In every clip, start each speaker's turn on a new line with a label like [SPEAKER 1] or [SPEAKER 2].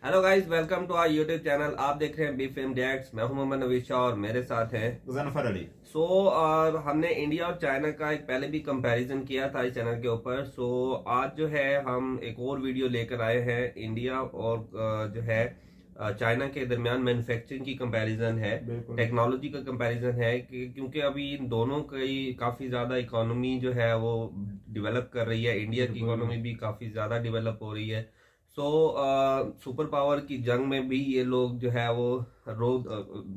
[SPEAKER 1] Hello guys, welcome to our YouTube channel. आप देख रहे हैं बी फिल्म रिएक्ट्स। मैं हूं मोहम्मद नवीद शाह और मेरे साथ हैं
[SPEAKER 2] मुजफ्फर अली।
[SPEAKER 1] हमने इंडिया और चाइना का एक पहले भी कंपैरिजन किया था इस चैनल के ऊपर। आज जो है हम एक और वीडियो लेकर आए हैं। इंडिया और जो है चाइना के दरमियान मैन्युफैक्चरिंग की कंपैरिजन है, टेक्नोलॉजी का कंपैरिजन है कि क्योंकि अभी इन दोनों की काफी ज्यादा इकोनॉमी जो है वो डेवलप कर रही है। इंडिया की इकोनॉमी भी काफी ज्यादा डेवलप हो रही है। सुपर पावर की जंग में भी ये लोग जो है वो रोग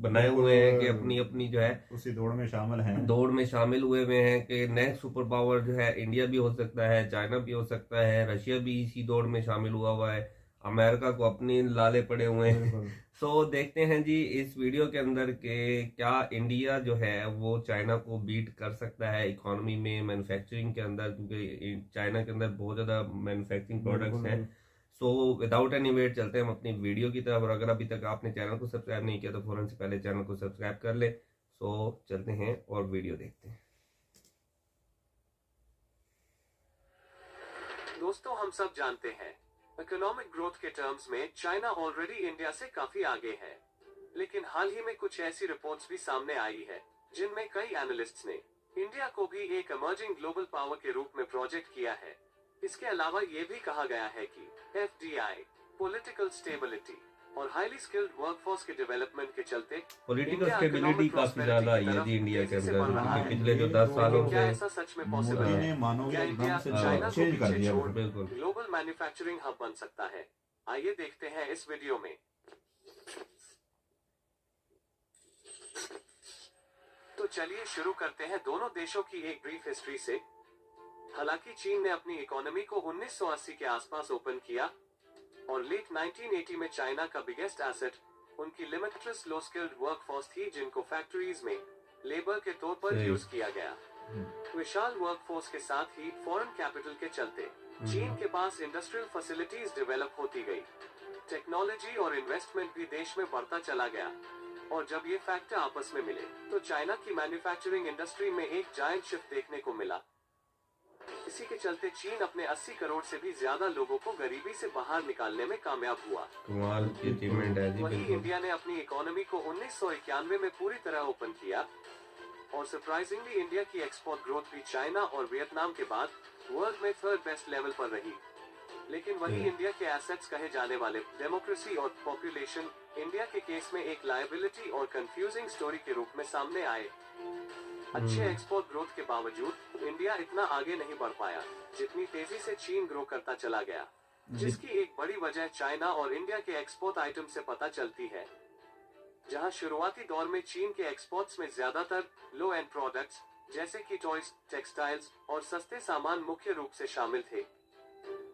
[SPEAKER 1] बनाए हुए हैं कि अपनी अपनी जो है
[SPEAKER 2] उसी
[SPEAKER 1] दौड़ में शामिल हुए हैं कि नेक्स्ट सुपर पावर जो है इंडिया भी हो सकता है, चाइना भी हो सकता है, रशिया भी इसी दौड़ में शामिल हुआ हुआ है, अमेरिका को अपने लाले पड़े हुए हैं। देखते हैं जी इस वीडियो के अंदर के क्या इंडिया जो है वो चाइना को बीट कर सकता है इकोनॉमी में, मैन्युफैक्चरिंग के अंदर, क्योंकि चाइना के अंदर बहुत ज्यादा मैन्युफैक्चरिंग प्रोडक्ट्स हैं। विदाउट एनी वेट चलते हैं हम अपनी वीडियो की तरफ। और अगर अभी तक आपने चैनल को सब्सक्राइब नहीं किया तो फौरन से पहले चैनल को सब्सक्राइब कर ले। चलते हैं और वीडियो देखते हैं।
[SPEAKER 3] दोस्तों, हम सब जानते हैं इकोनॉमिक ग्रोथ के टर्म्स में चाइना ऑलरेडी इंडिया से काफी आगे है। लेकिन हाल ही में कुछ ऐसी रिपोर्ट्स भी सामने आई है जिनमें कई एनालिस्ट्स ने इंडिया को भी एक इमर्जिंग ग्लोबल पावर के रूप में प्रोजेक्ट किया है। इसके अलावा ये भी कहा गया है कि एफडीआई, पॉलिटिकल स्टेबिलिटी और हाईली स्किल्ड वर्कफोर्स के डेवलपमेंट के चलते
[SPEAKER 1] पॉलिटिकल स्टेबिलिटी काफी ज्यादा आई है जी इंडिया के अंदर, क्योंकि पिछले जो 10 सालों से
[SPEAKER 3] ऐसा सच में पॉसिबल है? क्या इंडिया चाइना को पीछे छोड़ ग्लोबल मैन्युफैक्चरिंग हब बन सकता है? आइए देखते हैं इस वीडियो में। तो चलिए शुरू करते हैं दोनों देशों की एक ब्रीफ हिस्ट्री से। हालांकि चीन ने अपनी इकोनॉमी को 1980 के आसपास ओपन किया और लेट 1980 में चाइना का बिगेस्ट एसेट उनकी लिमिटलेस लो स्किल्ड वर्कफोर्स थी, जिनको फैक्ट्रीज में लेबर के तौर पर यूज किया गया। विशाल वर्कफोर्स के साथ ही फॉरेन कैपिटल के चलते चीन के पास इंडस्ट्रियल फैसिलिटीज डेवलप होती गई। टेक्नोलॉजी और इन्वेस्टमेंट भी देश में बढ़ता चला गया। और जब ये फैक्टर आपस में मिले तो चाइना की मैन्युफैक्चरिंग इंडस्ट्री में एक जायंट शिफ्ट देखने को मिला। इसी के चलते चीन अपने 80 करोड़ से भी ज्यादा लोगों को गरीबी से बाहर निकालने में कामयाब हुआ।
[SPEAKER 1] कमाल की अचीवमेंट है जी।
[SPEAKER 3] वहीं इंडिया ने अपनी इकोनॉमी को 1991 में पूरी तरह ओपन किया और सरप्राइजिंगली इंडिया की एक्सपोर्ट ग्रोथ भी चाइना और वियतनाम के बाद वर्ल्ड में थर्ड बेस्ट लेवल पर रही। लेकिन वहीं इंडिया के एसेट्स कहे जाने वाले डेमोक्रेसी और पॉपुलेशन इंडिया के केस में एक लायबिलिटी और कंफ्यूजिंग स्टोरी के रूप में सामने आए। अच्छे एक्सपोर्ट ग्रोथ के बावजूद इंडिया इतना आगे नहीं बढ़ पाया जितनी तेजी से चीन ग्रो करता चला गया, जिसकी एक बड़ी वजह चाइना और इंडिया के एक्सपोर्ट आइटम से पता चलती है। जहां शुरुआती दौर में चीन के एक्सपोर्ट्स में ज्यादातर लो एंड प्रोडक्ट्स जैसे कि टॉयज, टेक्सटाइल्स और सस्ते सामान मुख्य रूप से शामिल थे,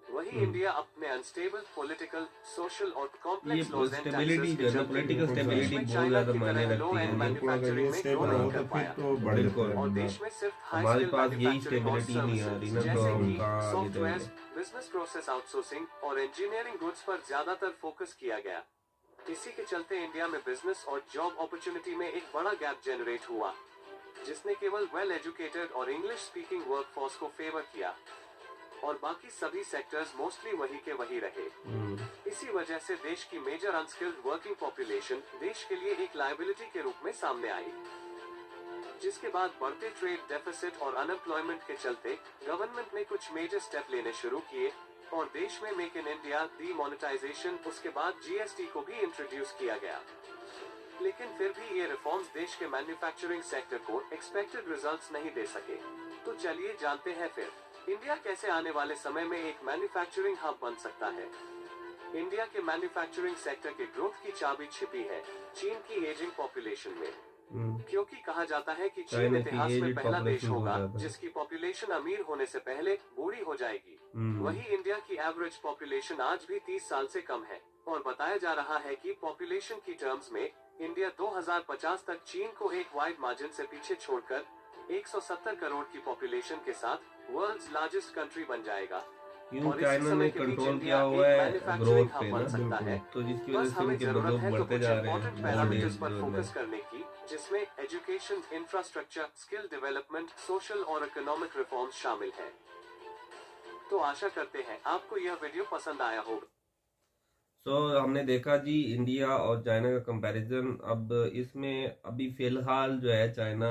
[SPEAKER 3] वहीं इंडिया अपने अनस्टेबल पॉलिटिकल, सोशल और कॉम्प्लेक्स लॉज एंड
[SPEAKER 1] स्टेबिलिटी जो है, पॉलिटिकल स्टेबिलिटी बहुत ज्यादा मायने रखती है।
[SPEAKER 3] मैन्युफैक्चरिंग में ग्रो नहीं कर पाया और देश में सिर्फ
[SPEAKER 1] हमारे पास यही स्टेबिलिटी नहीं आ रही ना, तो उनका
[SPEAKER 3] सॉफ्टवेयर, बिजनेस प्रोसेस आउटसोर्सिंग और इंजीनियरिंग गुड्स पर ज्यादातर फोकस किया गया। इसी के चलते इंडिया में बिजनेस और जॉब अपॉर्चुनिटी में एक बड़ा गैप जनरेट हुआ, जिसने केवल वेल एजुकेटेड और इंग्लिश स्पीकिंग वर्कफोर्स को फेवर किया और बाकी सभी सेक्टर्स मोस्टली वही के वही रहे। इसी वजह से देश की मेजर अनस्किल्ड वर्किंग पॉपुलेशन देश के लिए एक लायबिलिटी के रूप में सामने आई, जिसके बाद बढ़ते ट्रेड डेफिसिट और अनएम्प्लॉयमेंट के चलते गवर्नमेंट ने कुछ मेजर स्टेप लेने शुरू किए और देश में मेक इन इंडिया, डीमोनेटाइजेशन, उसके बाद जीएसटी को भी इंट्रोड्यूस किया गया। लेकिन फिर भी ये रिफॉर्म्स देश के मैन्युफैक्चरिंग सेक्टर को एक्सपेक्टेड रिजल्ट्स नहीं दे सके। तो चलिए जानते हैं फिर इंडिया कैसे आने वाले समय में एक मैन्युफैक्चरिंग हब बन सकता है। इंडिया के मैन्युफैक्चरिंग सेक्टर के ग्रोथ की चाबी छिपी है चीन की एजिंग पॉपुलेशन में, क्योंकि कहा जाता है कि चीन इतिहास में पहला देश होगा जिसकी पॉपुलेशन अमीर होने से पहले बूढ़ी हो जाएगी। वहीं इंडिया की एवरेज पॉपुलेशन आज भी 30 साल से कम है और बताया जा रहा है कि पॉपुलेशन की टर्म्स में इंडिया 2050 तक चीन को एक वाइड मार्जिन से पीछे छोड़कर 170 करोड़ की पॉपुलेशन के साथ वर्ल्ड्स लार्जेस्ट कंट्री बन जाएगा।
[SPEAKER 1] और चाइना ने कंट्रोल किया हुआ है ग्रोथ पे ना, तो जिसकी वजह से उनके ग्रोथ बढ़ते जा रहे हैं
[SPEAKER 3] पैरामीटर्स पर फोकस करने की, जिसमें education, infrastructure, skill development, social और इकोनॉमिक रिफॉर्म्स शामिल हैं। तो आशा करते हैं आपको यह वीडियो पसंद आया होगा।
[SPEAKER 1] सो हमने देखा जी इंडिया और चाइना का कंपैरिजन। अब इसमें अभी फिलहाल जो है चाइना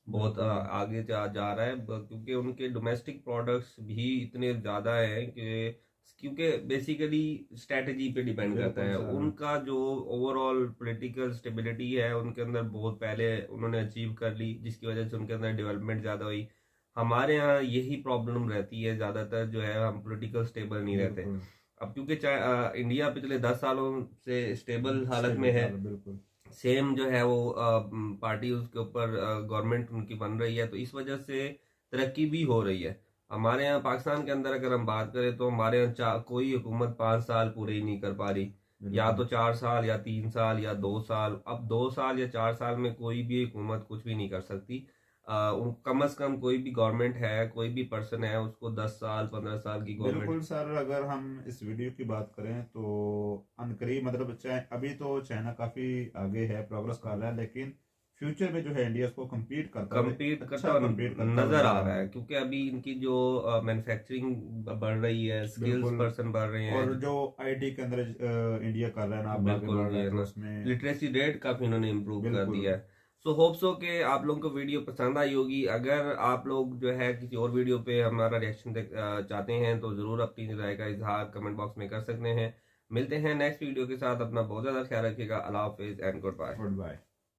[SPEAKER 1] बहुत आगे जा रहा है, क्योंकि उनके डोमेस्टिक प्रोडक्ट्स भी इतने ज़्यादा हैं कि क्योंकि बेसिकली स्ट्रेटजी पे डिपेंड करता है। उनका जो ओवरऑल पॉलिटिकल स्टेबिलिटी है उनके अंदर बहुत पहले उन्होंने अचीव कर ली, जिसकी वजह से उनके अंदर डेवलपमेंट ज़्यादा हुई। हमारे यहाँ यही प्रॉब्लम रहती है ज़्यादातर, जो है हम पॉलिटिकल स्टेबल नहीं रहते। अब क्योंकि इंडिया पिछले 10 सालों से स्टेबल हालत में है, सेम जो है वो पार्टी उसके ऊपर गवर्नमेंट उनकी बन रही है, तो इस वजह से तरक्की भी हो रही है। हमारे यहाँ पाकिस्तान के अंदर अगर हम बात करें तो हमारे यहाँ कोई हुकूमत 5 साल पूरे ही नहीं कर पा रही, या तो 4 साल या 3 साल या 2 साल। अब 2 साल या 4 साल में कोई भी हुकूमत कुछ भी नहीं कर सकती। कम से कम कोई भी गवर्नमेंट है, कोई भी पर्सन है, उसको 10 साल 15 साल की गवर्नमेंट।
[SPEAKER 2] बिल्कुल सर, अगर हम इस वीडियो की बात करें तो अनकरीब मतलब अभी तो चाइना काफी आगे है, प्रोग्रेस कर रहा है, लेकिन फ्यूचर में जो है इंडिया उसको कम्पीट करता
[SPEAKER 1] नजर आ रहा है, क्योंकि अभी इनकी जो मैन्युफैक्चरिंग बढ़ रही है, स्किल्स पर्सन बढ़ रहे हैं,
[SPEAKER 2] और जो आईटी के अंदर इंडिया कर रहा है ना,
[SPEAKER 1] बिल्कुल उसमें लिटरेसी रेट काफी इन्होंने इम्प्रूव कर दिया है। सो होप्स हो कि आप लोगों को वीडियो पसंद आई होगी। अगर आप लोग जो है किसी और वीडियो पे हमारा रिएक्शन चाहते हैं तो जरूर अपनी राय का इजहार कमेंट बॉक्स में कर सकते हैं। मिलते हैं नेक्स्ट वीडियो के साथ। अपना बहुत ज्यादा ख्याल रखिएगा। अल्लाह हाफिज एंड गुड बाय।